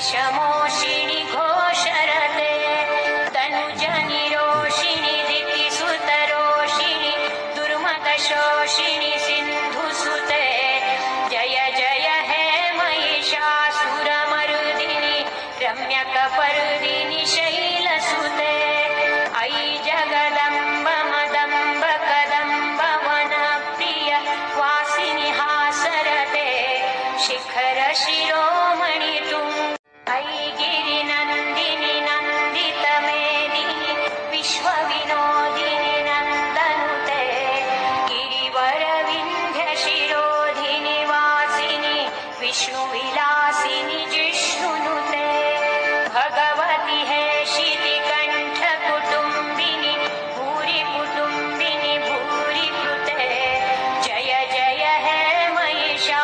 किल्बिषमोषिणि घोषरते तनुजनिरोषिणि दितिसुतरोषिणि दुर्मदशोषिणि सिन्धुसुते जय जय हे महिषासुरमर्दिनि रम्यकपर्दिनि शैलसुते अयि जगदम्ब मदम्ब कदम्ब वनप्रिय वासिनि हासरते शिखर शिरोमणि अयि गिरिनन्दिनि नन्दितमेदिनि विश्वविनोदिनि नन्दनुते गिरिवरविन्ध्यशिरोधिनि वासिनि विष्णुविलासिनि जिष्णुनुते भगवति हे शितिकण्ठकुटुम्बिनि भूरिकुटुम्बिनि भूरिकृते जय जय हे महिषासुरमर्दिनि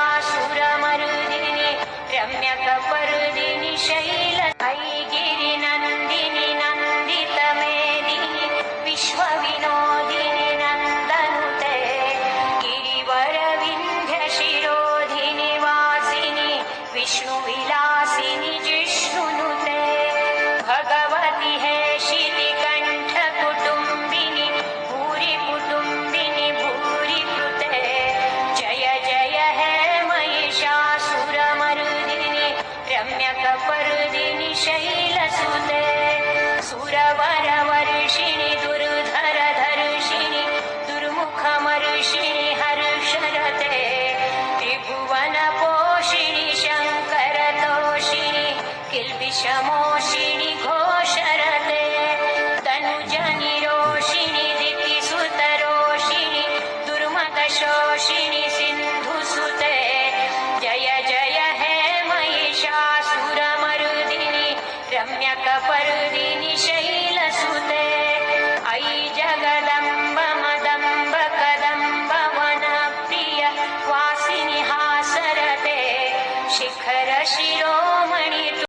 रम्यकपर्दिनि शैल अयि गिरिनन्दिनि नन्दितमेदिनि विश्वविनोदिनि नन्दनुते गिरिवरविन्ध्यशिरोधिनि वासिनि विष्णुविलासिनि जिष्णुनुते भगवति हे शितिकण्ठकुटुम्बिनि भूरिकुटुम्बिनि भूरिकृते जय जय हे महिषासुरमर्दिनि रम्यकपर्दिनि शैलसुते सुरवरवर्षिणि दुर्धरधर्षिणि दुर्मुखमर्षिणि हर्षरते त्रिभुवनपोषिणि शङ्करतोषिणि किल्बिषमोषिणि